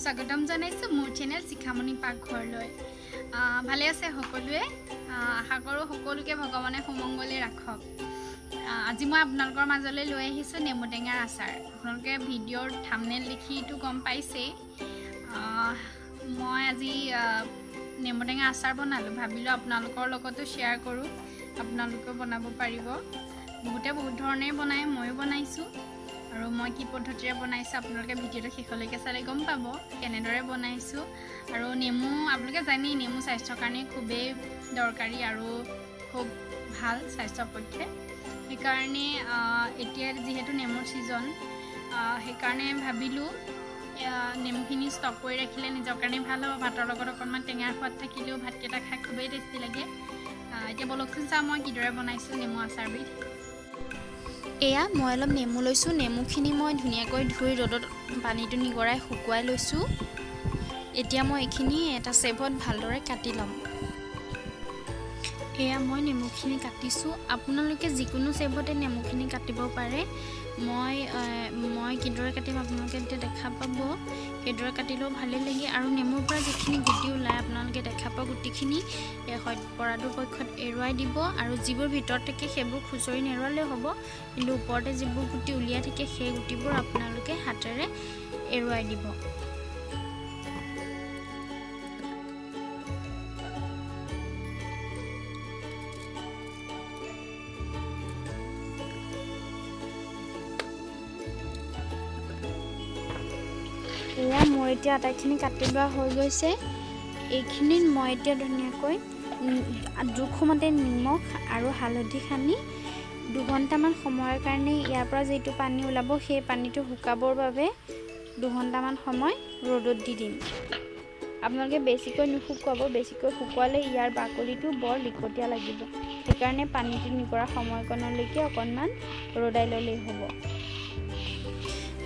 স্বাগতম জানাইছো মোৰ চেনেল শিখামণি পাকঘৰলৈ। ভালে আছে সকলোৱে? আশা কৰোঁ সকলোকে ভগৱানে সুমংগলে ৰাখক। আজি মই আপোনালোকৰ মাজলৈ লৈ আহিছোঁ নেমু টেঙাৰ আচাৰ। আপোনালোকে ভিডিঅ'ৰ থাম্বনেইল দেখিটো গম পাইছেই। মই আজি নেমু টেঙা আচাৰ বনালোঁ, ভাবিলোঁ আপোনালোকৰ লগতো শ্বেয়াৰ কৰোঁ, আপোনালোকেও বনাব পাৰিব। বহুতে বহুত ধৰণে বনায়, ময়ো বনাইছোঁ। আৰু মই কি পদ্ধতিৰে বনাইছোঁ আপোনালোকে ভিডিঅ'টো শেষলৈকে চালে গম পাব কেনেদৰে বনাইছোঁ। আৰু নেমু আপোনালোকে জানেই, নেমু স্বাস্থ্যৰ কাৰণে খুবেই দৰকাৰী আৰু খুব ভাল স্বাস্থ্যৰ পক্ষে। সেইকাৰণে এতিয়া যিহেতু নেমুৰ ছিজন, সেইকাৰণে ভাবিলোঁ নেমুখিনি ষ্টক কৰি ৰাখিলে নিজৰ কাৰণে ভাল হ'ব। ভাতৰ লগত অকণমান টেঙাৰ সোৱাদ থাকিলেও ভাতকেইটা খাই খুবেই টেষ্টি লাগে। এতিয়া বলকচোন চাওঁ মই কিদৰে বনাইছোঁ নেমু আচাৰবিধ। এয়া মই অলপ নেমু লৈছোঁ। নেমুখিনি মই ধুনীয়াকৈ ধুই ৰ'দত পানীটো নিগৰাই শুকুৱাই লৈছোঁ। এতিয়া মই এইখিনি এটা চেপত ভালদৰে কাটি ল'ম। এয়া মই নেমুখিনি কাটিছোঁ। আপোনালোকে যিকোনো চেপতে নেমুখিনি কাটিব পাৰে। মই কিদৰে কাটিম আপোনালোকে এতিয়া দেখা পাব। সেইদৰে কাটিলেও ভালেই লাগে। আৰু নেমুৰ পৰা যিখিনি গুটি ওলায় আপোনালোকে দেখা পাব, গুটিখিনি পৰাটোৰ পক্ষত এৰুৱাই দিব। আৰু যিবোৰ ভিতৰত থাকে সেইবোৰ খুচৰি নেৰুৱালেও হ'ব, কিন্তু ওপৰতে যিবোৰ গুটি উলিয়াই থাকে সেই গুটিবোৰ আপোনালোকে হাতেৰে এৰুৱাই দিব। এয়া মোৰ এতিয়া আটাইখিনি কাটি লোৱা হৈ গৈছে। এইখিনিত মই এতিয়া ধুনীয়াকৈ জোখমতে নিমখ আৰু হালধি সানি 2 ঘণ্টামান সময়ৰ কাৰণে ইয়াৰ পৰা যিটো পানী ওলাব সেই পানীটো শুকাবৰ বাবে 2 ঘণ্টামান সময় ৰ'দত দি দিম। আপোনালোকে বেছিকৈ নুশুকুৱাব, বেছিকৈ শুকুৱালে ইয়াৰ বাকলিটো বৰ লিকটীয়া লাগিব। সেইকাৰণে পানীটো নিগৰা সময়কণলৈকে অকণমান ৰ'দাই ল'লেই হ'ব।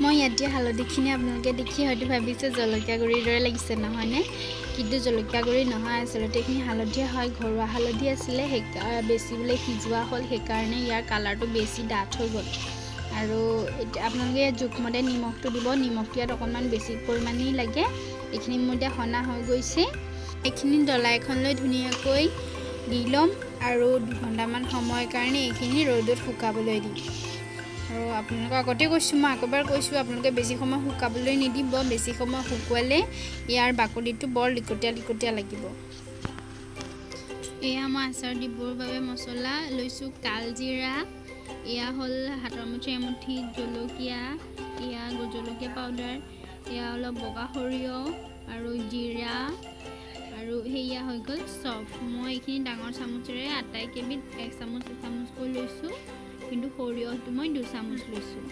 মই ইয়াত দিয়া হালধিখিনি আপোনালোকে দেখি হয়তো ভাবিছে জলকীয়া গুড়িৰ দৰে লাগিছে, নহয়নে? কিন্তু জলকীয়া গুড়ি নহয়, আচলতে এইখিনি হালধীয়া হয়, ঘৰুৱা হালধি আছিলে। বেছি বোলে সিজোৱা হ'ল, সেইকাৰণে ইয়াৰ কালাৰটো বেছি ডাঠ হৈ গ'ল। আৰু এতিয়া আপোনালোকে ইয়াত জোখমতে নিমখটো দিব। নিমখটো ইয়াত অকণমান বেছি পৰিমাণেই লাগে। এইখিনি মোৰ এতিয়া সনা হৈ গৈছে। এইখিনি ডলা এখন লৈ ধুনীয়াকৈ দি ল'ম আৰু 2 ঘণ্টামান সময়ৰ কাৰণে এইখিনি ৰ'দত শুকাবলৈ দিম। আৰু আপোনালোকক আগতে কৈছোঁ, মই আকৌবাৰ কৈছোঁ, আপোনালোকে বেছি সময় শুকাবলৈ নিদিব। বেছি সময় শুকুৱালে ইয়াৰ বাকলিটো বৰ লিকটীয়া লাগিব। এয়া মই আচাৰ দিবৰ বাবে মছলা লৈছোঁ। কালজিৰা, এয়া হ'ল হাতৰ মুঠি এমুঠি জলকীয়া, এয়া জলকীয়া পাউডাৰ, এয়া অলপ বগা সৰিয়হ আৰু জিৰা, আৰু সেয়া হৈ গ'ল চফ। মই এইখিনি ডাঙৰ চামুচেৰে আটাইকেইবিধ 1 চামুচ এচামুচকৈ লৈছোঁ, কিন্তু সৰিয়হটো মই 2 চামুচ লৈছোঁ।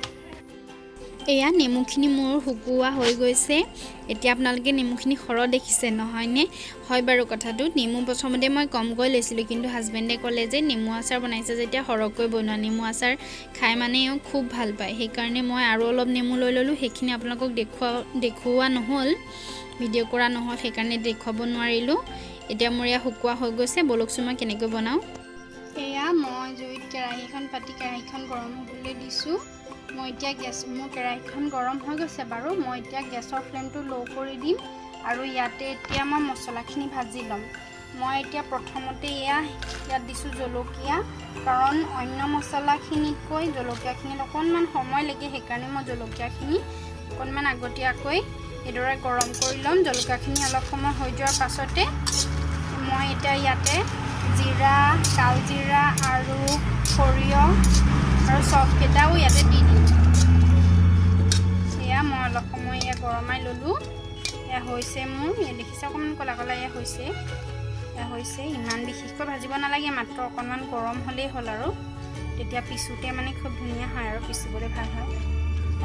এয়া নেমুখিনি মোৰ শুকুওৱা হৈ গৈছে। এতিয়া আপোনালোকে নেমুখিনি সৰহ দেখিছে, নহয়নে? হয় বাৰু কথাটো। নেমু প্ৰথমতে মই কমকৈ লৈছিলোঁ, কিন্তু হাজবেণ্ডে ক'লে যে নেমু আচাৰ বনাইছে যেতিয়া সৰহকৈ বনোৱা। নেমু আচাৰ খাই মানে এওঁ খুব ভাল পায়। সেইকাৰণে মই আৰু অলপ নেমু লৈ ল'লোঁ। সেইখিনি আপোনালোকক দেখুওৱা নহ'ল, ভিডিঅ' কৰা নহ'ল, সেইকাৰণে দেখুৱাব নোৱাৰিলোঁ। এতিয়া মোৰ এয়া শুকুওৱা হৈ গৈছে। বলকচোন মই কেনেকৈ বনাওঁ। এয়া মই জুইত কেৰাহী এখন পাতি কেৰাহীখন গৰম হ'বলৈ দিছোঁ। মই এতিয়া মোৰ কেৰাহীখন গৰম হৈ গৈছে বাৰু। মই এতিয়া গেছৰ ফ্লেমটো ল' কৰি দিম আৰু ইয়াতে এতিয়া মই মছলাখিনি ভাজি ল'ম। মই এতিয়া প্ৰথমতে ইয়াত দিছোঁ জলকীয়া, কাৰণ অন্য মছলাখিনিতকৈ জলকীয়াখিনিত অকণমান সময় লাগে। সেইকাৰণে মই জলকীয়াখিনি অকণমান আগতীয়াকৈ এইদৰে গৰম কৰি ল'ম। জলকীয়াখিনি অলপ সময় হৈ যোৱাৰ পাছতে মই এতিয়া ইয়াতে জিৰা, কালজিৰা আৰু সৰিয়হ আৰু চফকেইটাও ইয়াতে দি দিম। এয়া মই অলপ সময় গৰমাই ল'লোঁ। এয়া হৈছে মোৰ, দেখিছে অকণমান ক'লা ক'লা হৈছে। ইমান বিশেষকৈ ভাজিব নালাগে, মাত্ৰ অকণমান গৰম হ'লেই হ'ল। আৰু তেতিয়া পিছোতে মানে খুব ধুনীয়া হয় আৰু পিচিবলৈ ভাল হয়।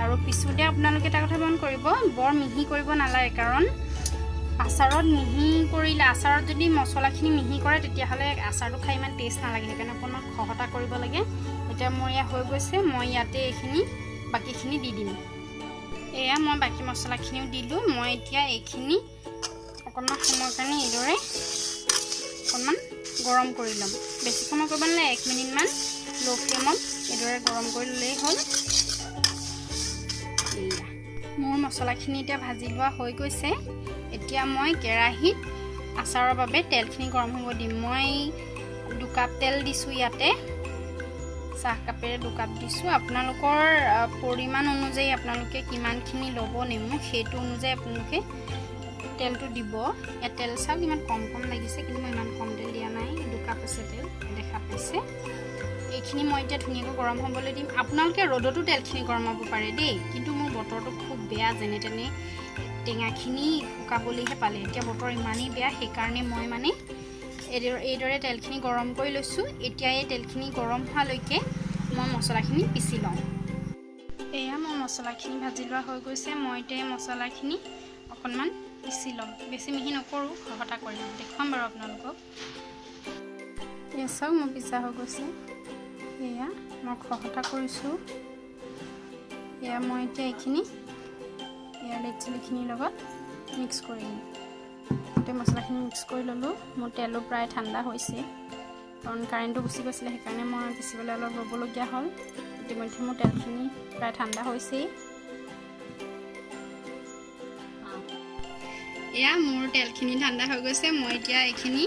আৰু পিছোতে আপোনালোকে এটা কথা মন কৰিব, বৰ মিহি কৰিব নালাগে, কাৰণ আচাৰত মিহি কৰিলে, আচাৰত যদি মছলাখিনি মিহি কৰে তেতিয়াহ'লে আচাৰটো খাই ইমান টেষ্ট নালাগে। সেইকাৰণে অকণমান খহটা কৰিব লাগে। এতিয়া মোৰ এয়া হৈ গৈছে। মই ইয়াতে বাকীখিনি দি দিম। এয়া মই বাকী মছলাখিনিও দিলোঁ। মই এতিয়া এইখিনি অকণমান সময়ৰ কাৰণে এইদৰে অকণমান গৰম কৰি ল'ম। বেছি সময় কৰিব নালাগে, 1 মিনিটমান ল' ফ্লেমত এইদৰে গৰম কৰি ল'লেই হ'ল। মোৰ মছলাখিনি এতিয়া ভাজি লোৱা হৈ গৈছে এতিয়া মই কেৰাহীত আচাৰৰ বাবে তেলখিনি গৰম হ'ব দিম মই 2 কাপ তেল দিছোঁ ইয়াতে চাহ কাপেৰে 2 কাপ দিছোঁ আপোনালোকৰ পৰিমাণ অনুযায়ী আপোনালোকে কিমানখিনি ল'ব নেমু সেইটো অনুযায়ী আপোনালোকে তেলটো দিব এ তেল চাওক ইমান কম লাগিছে কিন্তু মই ইমান কম তেল দিয়া নাই 2 কাপ আছে তেল দেখা পাইছে এইখিনি মই এতিয়া ধুনীয়াকৈ গৰম হ'বলৈ দিম আপোনালোকে ৰ'দতো তেলখিনি গৰমাব পাৰে দেই কিন্তু মোৰ বতৰটো খুব বেয়া যেনে তেনে টেঙাখিনি শুকাবলৈহে পালে এতিয়া বতৰ ইমানেই বেয়া সেইকাৰণে মই মানে এইদৰে তেলখিনি গৰম কৰি লৈছোঁ এতিয়া এই তেলখিনি গৰম হোৱালৈকে মই মছলাখিনি পিচি লওঁ এয়া মই মছলাখিনি ভাজি লোৱা হৈ গৈছে মই এতিয়া এই মছলাখিনি অকণমান পিচি ল'ম বেছি মিহি নকৰোঁ খহটা কৰি দেখুৱাম বাৰু আপোনালোকক এয়া চাওক মই পিছা হৈ গৈছে এয়া মই খহটা কৰিছোঁ এয়া মই এতিয়া এইখিনি ইয়াৰ ৰেড চিলিখিনিৰ লগত মিক্স কৰি দিম গোটেই মছলাখিনি মিক্স কৰি ল'লোঁ মোৰ তেলো প্ৰায় ঠাণ্ডা হৈছে কাৰণ কাৰেণ্টটো গুচি গৈছিলে সেইকাৰণে মই পিচিবলৈ অলপ ৰ'বলগীয়া হ'ল ইতিমধ্যে মোৰ তেলখিনি প্ৰায় ঠাণ্ডা হৈছেই এয়া মোৰ তেলখিনি ঠাণ্ডা হৈ গৈছে মই এতিয়া এইখিনি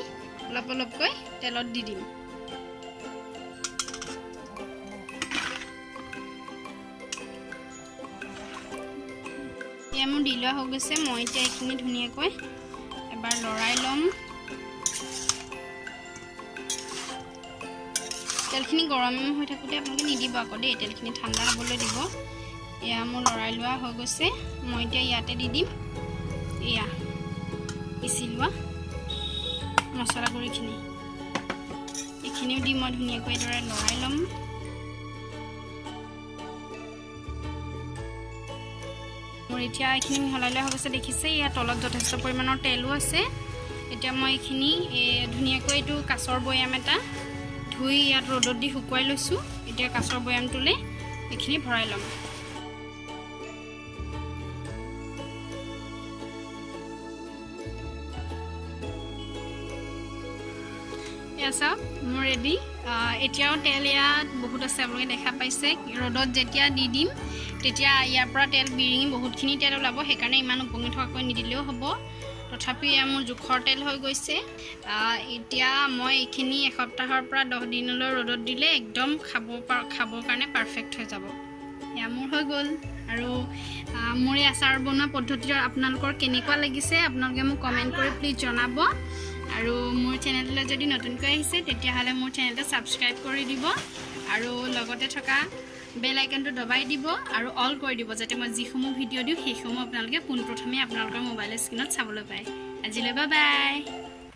অলপকৈ তেলত দি দিম এয়া মোৰ দি লোৱা হৈ গৈছে মই এতিয়া এইখিনি ধুনীয়াকৈ এবাৰ লৰাই ল'ম তেলখিনি গৰম হৈ থাকোঁতে আপোনালোকে নিদিব আকৌ দেই তেলখিনি ঠাণ্ডা হ'বলৈ দিব এয়া মোৰ লৰাই লোৱা হৈ গৈছে মই এতিয়া ইয়াতে দি দিম এয়া পিচি লোৱা মছলা গুড়িখিনি এইখিনিও দি মই ধুনীয়াকৈ এইদৰে লৰাই ল'ম মোৰ এতিয়া এইখিনি মিহলাই লোৱা হৈ গৈছে দেখিছে ইয়াত তলত যথেষ্ট পৰিমাণৰ তেলো আছে এতিয়া মই এইখিনি ধুনীয়াকৈ এইটো কাঁচৰ বৈয়াম এটা ধুই ইয়াত ৰ'দত দি শুকুৱাই লৈছোঁ এতিয়া কাঁচৰ বৈয়ামটোলৈ এইখিনি ভৰাই ল'ম এয়া চাওক মোৰ ৰেডি এতিয়াও তেল ইয়াত বহুত আছে আপোনালোকে দেখা পাইছে ৰ'দত যেতিয়া দি দিম তেতিয়া ইয়াৰ পৰা তেল বিৰিঙি বহুতখিনি তেল ওলাব সেইকাৰণে ইমান উপঙি থকাকৈ নিদিলেও হ'ব তথাপি এয়া মোৰ জোখৰ তেল হৈ গৈছে এতিয়া মই এইখিনি এসপ্তাহৰ পৰা 10 দিনলৈ ৰ'দত দিলে একদম খাবৰ কাৰণে পাৰফেক্ট হৈ যাব এয়া মোৰ হৈ গ'ল আৰু মোৰ এই আচাৰ বনোৱা পদ্ধতিটো আপোনালোকৰ কেনেকুৱা লাগিছে আপোনালোকে মোক কমেণ্ট কৰি প্লিজ জনাব আৰু মোৰ চেনেললৈ যদি নতুনকৈ আহিছে তেতিয়াহ'লে মোৰ চেনেলটো ছাবস্ক্ৰাইব কৰি দিব আৰু লগতে থকা বেল আইকনটো দবাই দিব আৰু অল কৰি দিব যাতে মই যিসমূহ ভিডিঅ' দিওঁ সেইসমূহ আপোনালোকে পোনপ্ৰথমে আপোনালোকৰ মোবাইলৰ স্ক্ৰীনত চাবলৈ পায় আজিলৈ বাই বাই